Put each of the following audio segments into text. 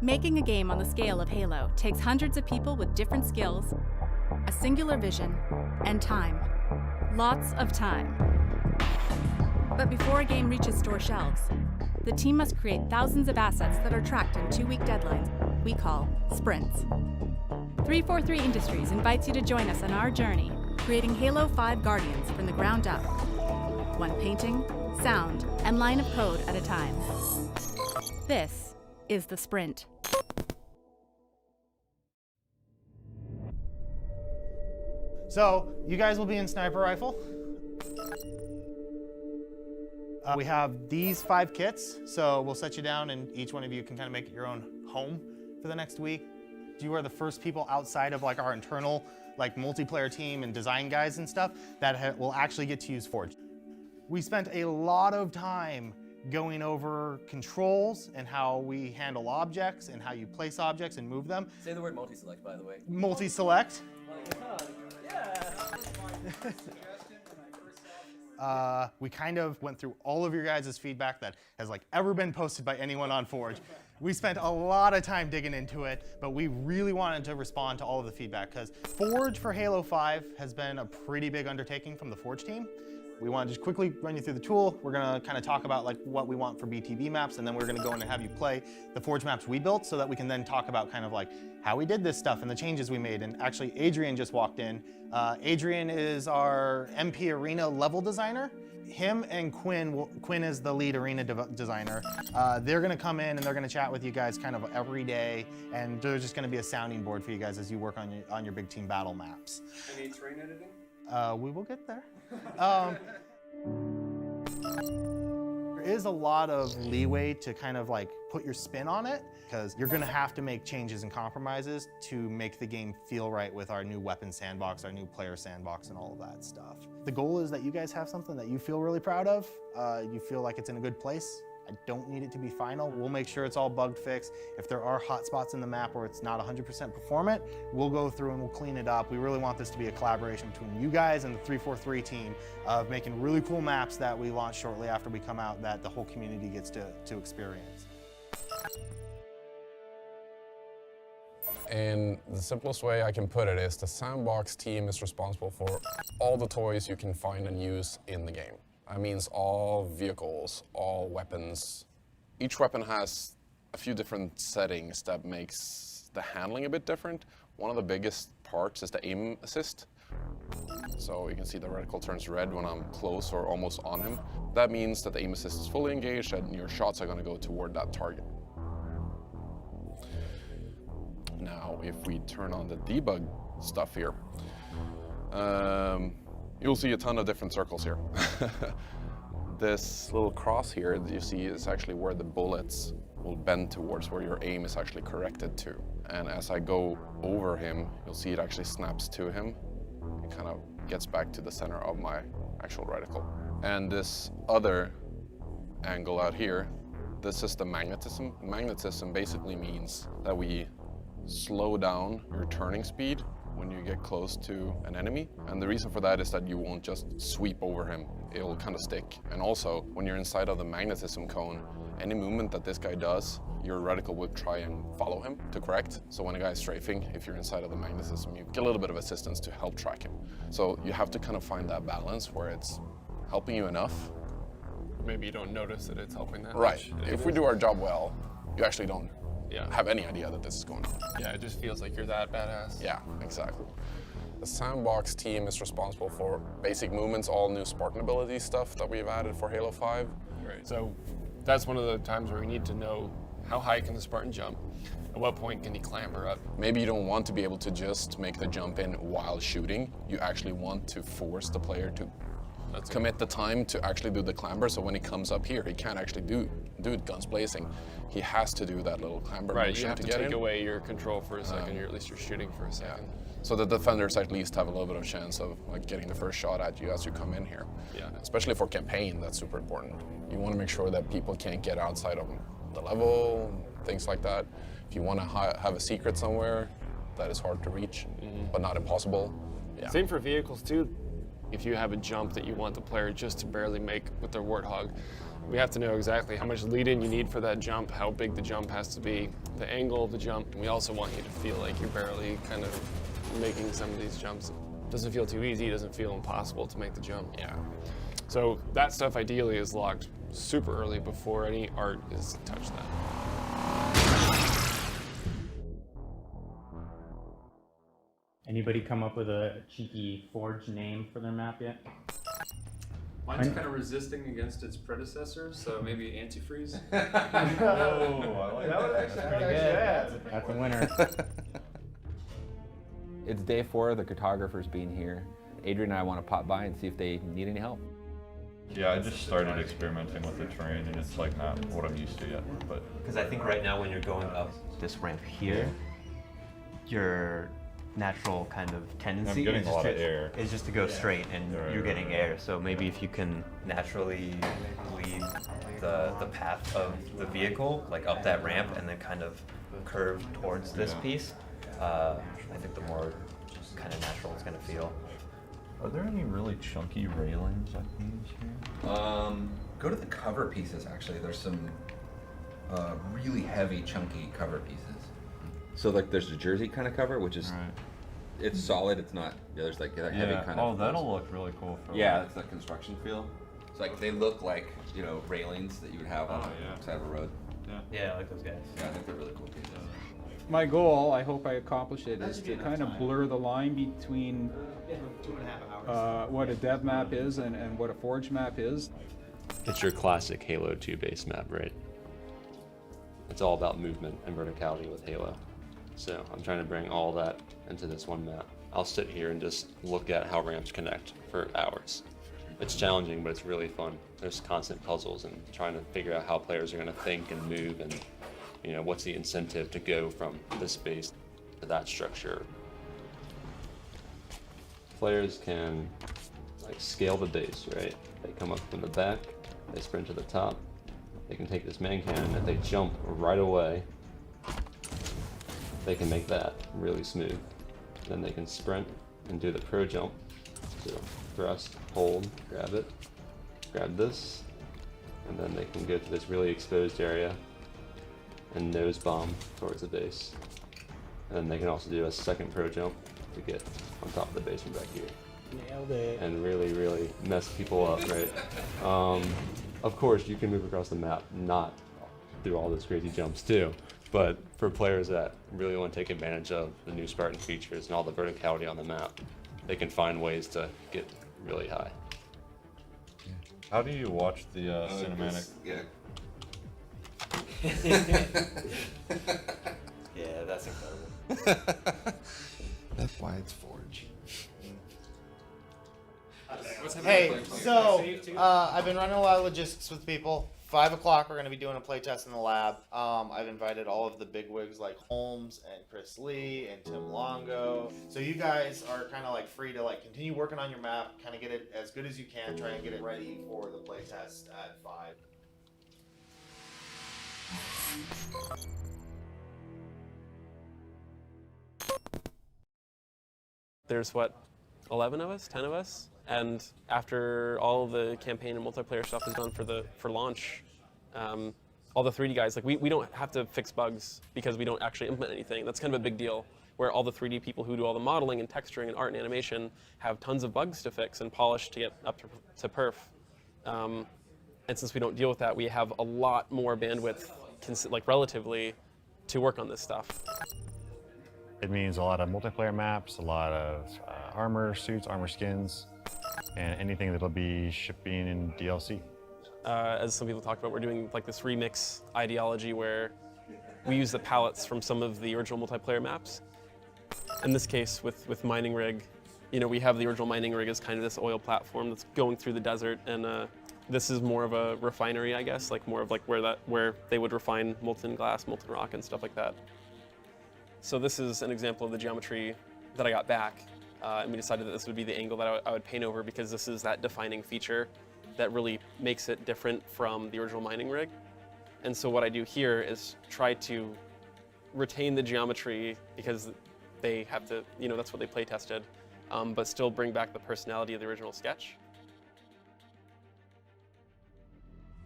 Making a game on the scale of Halo takes hundreds of people with different skills, a singular vision, and time. Lots of time. But before a game reaches store shelves, the team must create thousands of assets that are tracked in 2-week deadlines we call sprints. 343 Industries invites you to join us on our journey, creating Halo 5 Guardians from the ground up, one painting, sound, and line of code at a time. This is the sprint. So, you guys will be in Sniper Rifle. We have these 5 kits, so we'll set you down and each one of you can kind of make it your own home for the next week. You are the first people outside of like our internal like multiplayer team and design guys and stuff that will actually get to use Forge. We spent a lot of time going over controls and how we handle objects and how you place objects and move them. Say the word multi-select, by the way. Multi-select. We kind of went through all of your guys' feedback that has like ever been posted by anyone on Forge. We spent a lot of time digging into it, but we really wanted to respond to all of the feedback because Forge for Halo 5 has been a pretty big undertaking from the Forge team. We want to just quickly run you through the tool. We're gonna kind of talk about like what we want for BTB maps, and then we're gonna go in and have you play the Forge maps we built so that we can then talk about kind of like how we did this stuff and the changes we made. And actually, Adrian just walked in. Adrian is our MP Arena level designer. Him and Quinn is the lead arena designer. They're gonna come in and they're gonna chat with you guys kind of every day, and there's just gonna be a sounding board for you guys as you work on your big team battle maps. Any terrain editing? We will get there. There is a lot of leeway to kind of like put your spin on it because you're gonna have to make changes and compromises to make the game feel right with our new weapon sandbox, our new player sandbox, and all of that stuff. The goal is that you guys have something that you feel really proud of, you feel like it's in a good place. I don't need it to be final. We'll make sure it's all bug fixed. If there are hot spots in the map where it's not 100% performant, we'll go through and we'll clean it up. We really want this to be a collaboration between you guys and the 343 team of making really cool maps that we launch shortly after we come out that the whole community gets to experience. And the simplest way I can put it is the sandbox team is responsible for all the toys you can find and use in the game. That means all vehicles, all weapons. Each weapon has a few different settings that makes the handling a bit different. One of the biggest parts is the aim assist. So you can see the reticle turns red when I'm close or almost on him. That means that the aim assist is fully engaged and your shots are going to go toward that target. Now, if we turn on the debug stuff here, you'll see a ton of different circles here. This little cross here that you see is actually where the bullets will bend towards, where your aim is actually corrected to. And as I go over him, you'll see it actually snaps to him. It kind of gets back to the center of my actual reticle. And this other angle out here, this is the magnetism. Magnetism basically means that we slow down your turning speed when you get close to an enemy. And the reason for that is that you won't just sweep over him. It'll kind of stick. And also, when you're inside of the magnetism cone, any movement that this guy does, your reticle will try and follow him to correct. So when a guy's strafing, if you're inside of the magnetism, you get a little bit of assistance to help track him. So you have to kind of find that balance where it's helping you enough. Maybe you don't notice that it's helping that Right. much. If we do our job well, you actually don't Yeah. have any idea that this is going on. Yeah, it just feels like you're that badass. Yeah, exactly. The sandbox team is responsible for basic movements, all new Spartan ability stuff that we've added for Halo 5. Right. So that's one of the times where we need to know how high can the Spartan jump? At what point can he clamber up? Maybe you don't want to be able to just make the jump in while shooting. You actually want to force the player to commit the time to actually do the clamber, so when he comes up here, he can't actually do it guns blazing. He has to do that little clamber Right, motion you have to get take in. away your control for a second, or at least you're shooting for a second. So the defenders at least have a little bit of chance of like getting the first shot at you as you come in here. Yeah. Especially for campaign, that's super important. You want to make sure that people can't get outside of the level, things like that. If you want to have a secret somewhere, that is hard to reach, but not impossible. Yeah. Same for vehicles too. If you have a jump that you want the player just to barely make with their Warthog, We have to know exactly how much lead-in you need for that jump, how big the jump has to be, the angle of the jump. We also want you to feel like you're barely kind of making some of these jumps. It doesn't feel too easy, it doesn't feel impossible to make the jump. Yeah. So that stuff ideally is locked super early before any art is touched that. Anybody come up with a cheeky Forge name for their map yet? Mine's kind of resisting against its predecessor, so maybe antifreeze. That's a winner. It's day 4 of the cartographers being here. Adrian and I want to pop by and see if they need any help. Yeah, I just started experimenting with the terrain, and it's like not what I'm used to yet. But Because I think right now when you're going up this ramp here, your natural kind of tendency getting is a just lot to, of air. is just to go straight, and Right, you're right, getting right. air. So maybe if you can naturally lead the path of the vehicle, like up that ramp, and then kind of curve towards this piece, I think the more kind of natural it's going to feel. Are there any really chunky railings I can use here? Go to the cover pieces, actually. There's some really heavy, chunky cover pieces. So like there's the jersey kind of cover, which is Right. it's solid. It's not. Yeah, there's like that heavy Yeah. kind Oh, of. that'll look really cool for. Yeah, it's that construction feel. It's like they look like railings that you would have on Oh, the yeah. side of a road. Yeah, I like those guys. Yeah, I think they're really cool pieces. My goal, I hope I accomplish it, is to kind of blur the line between what a dev map is and what a Forge map is. It's your classic Halo 2 base map, right? It's all about movement and verticality with Halo. So I'm trying to bring all that into this one map. I'll sit here and just look at how ramps connect for hours. It's challenging, but it's really fun. There's constant puzzles and trying to figure out how players are going to think and move, and what's the incentive to go from this base to that structure. Players can scale the base, right? They come up from the back, they sprint to the top. They can take this main cannon. If they jump right away, they can make that really smooth. Then they can sprint and do the pro jump. So thrust, hold, grab it, grab this, and then they can go to this really exposed area and nose bomb towards the base. And then they can also do a second pro jump to get on top of the base from back here. Nailed it. And really, really mess people up, right? Of course, you can move across the map, not do all those crazy jumps too. But for players that really want to take advantage of the new Spartan features and all the verticality on the map, they can find ways to get really high. How do you watch the cinematic? Yeah. Yeah, that's incredible. That's why it's Forge. Hey, so I've been running a lot of logistics with people. 5 o'clock, we're going to be doing a playtest in the lab. I've invited all of the bigwigs like Holmes and Chris Lee and Tim Longo. So you guys are kind of free to continue working on your map, kind of get it as good as you can, try and get it ready for the playtest at 5. There's 11 of us, 10 of us, and after all the campaign and multiplayer stuff is done for launch, all the 3D guys, we don't have to fix bugs because we don't actually implement anything. That's kind of a big deal, where all the 3D people who do all the modeling and texturing and art and animation have tons of bugs to fix and polish to get up to perf. And since we don't deal with that, we have a lot more bandwidth, relatively, to work on this stuff. It means a lot of multiplayer maps, a lot of armor suits, armor skins, and anything that'll be shipping in DLC. As some people talked about, we're doing this remix ideology where we use the palettes from some of the original multiplayer maps. In this case, with Mining Rig, we have the original Mining Rig as kind of this oil platform that's going through the desert, and this is more of a refinery, I guess, more of where they would refine molten glass, molten rock, and stuff like that. So this is an example of the geometry that I got back, and we decided that this would be the angle that I would paint over because this is that defining feature that really makes it different from the original Mining Rig. And so what I do here is try to retain the geometry because they have to, that's what they play tested, but still bring back the personality of the original sketch.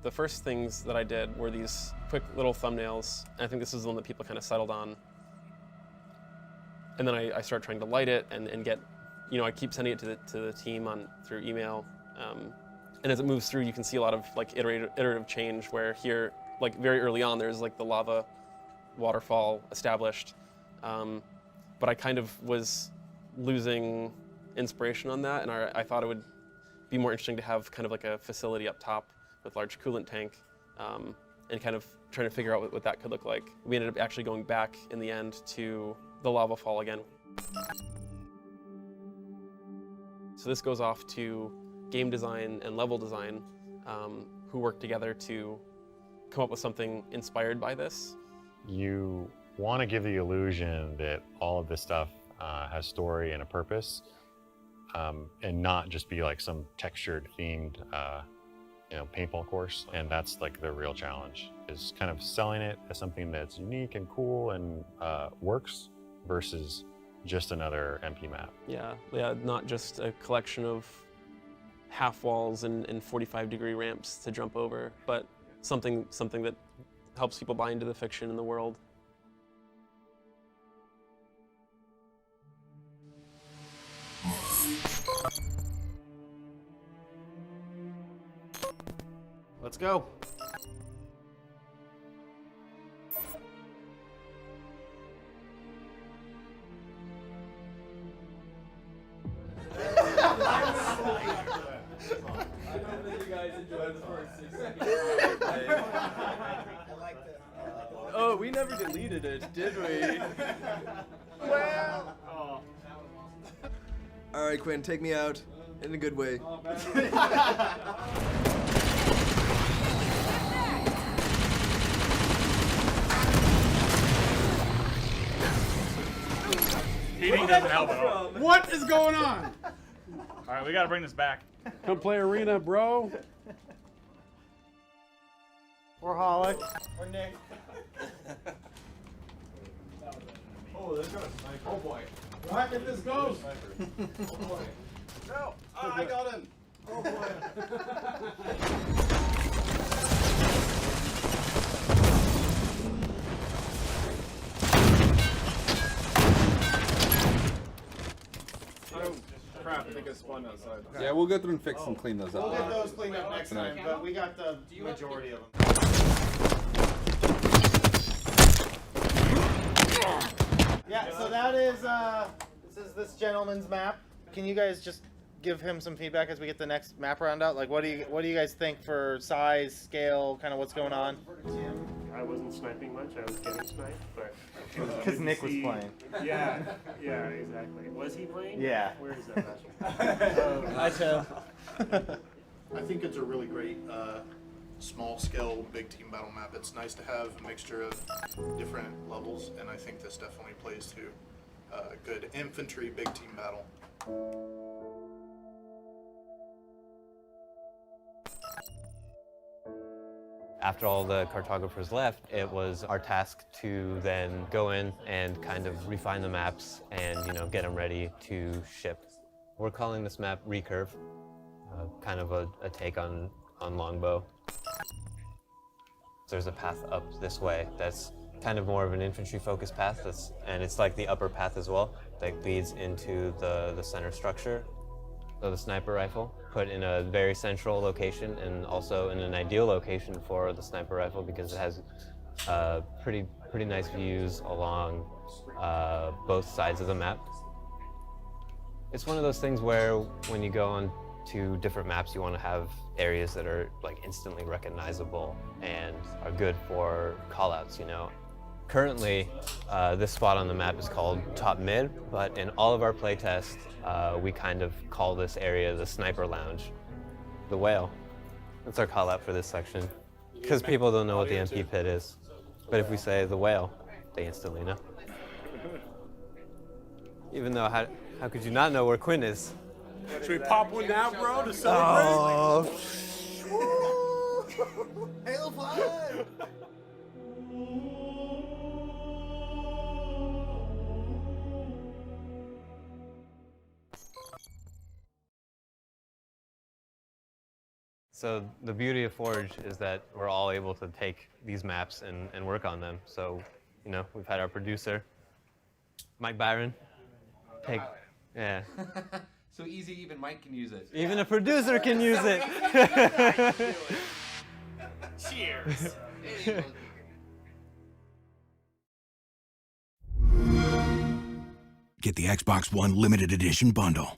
The first things that I did were these quick little thumbnails, and I think this is the one that people kind of settled on. And then I started trying to light it and get, I keep sending it to the team through email. And as it moves through, you can see a lot of like iterative change where here, like very early on, there's like the lava waterfall established. But I kind of was losing inspiration on that, and I thought it would be more interesting to have kind of like a facility up top with large coolant tank, and kind of trying to figure out what that could look like. We ended up actually going back in the end to the lava fall again. So this goes off to game design and level design, who work together to come up with something inspired by this. You want to give the illusion that all of this stuff has story and a purpose, and not just be like some textured themed paintball course. And that's like the real challenge, is kind of selling it as something that's unique and cool and works versus just another MP map. Yeah, not just a collection of half walls and 45-degree ramps to jump over, but something that helps people buy into the fiction in the world. Let's go. Oh, we never deleted it, did we? Well. All right, Quinn, take me out in a good way. Heating doesn't help at all. What is going on? All right, we got to bring this back. Come play arena, bro. Or Hollick. Or Nick. Oh, there's got a sniper. Oh boy. Look at this goes. Oh boy. No, I got him. Oh boy. Crap, I think it's spun outside. Yeah, we'll go through and fix and clean those up. We'll get those cleaned up next time, but we got the majority of them. Yeah, so that is this gentleman's map. Can you guys just give him some feedback as we get the next map round out? Like, what do you guys think for size, scale, kind of what's going on? I wasn't sniping much. I was getting sniped, but Because Nick was playing. Yeah, exactly. Was he playing? Yeah. Where is that? Hi, Tim. I think it's a really great small scale big team battle map. It's nice to have a mixture of different levels, and I think this definitely plays to a good infantry big team battle. After all the cartographers left, it was our task to then go in and kind of refine the maps and get them ready to ship. We're calling this map Recurve, kind of a take on Longbow. There's a path up this way that's kind of more of an infantry-focused path, and it's like the upper path as well that leads into the center structure. So the sniper rifle, put in a very central location and also in an ideal location for the sniper rifle because it has pretty nice views along both sides of the map. It's one of those things where when you go on to different maps, you want to have areas that are like instantly recognizable and are good for callouts, Currently, this spot on the map is called Top Mid, but in all of our playtests, we kind of call this area the Sniper Lounge. The Whale. That's our call out for this section. Because people don't know what the MP pit is. But if we say the Whale, they instantly know. Even though, how could you not know where Quinn is? Should we pop one now, bro, to celebrate? Oh. Halo 5! So the beauty of Forge is that we're all able to take these maps and work on them. So, you know, we've had our producer, Mike Byron, take, yeah. So easy, even Mike can use it. Even a producer can use it. Cheers. Get the Xbox One Limited Edition bundle.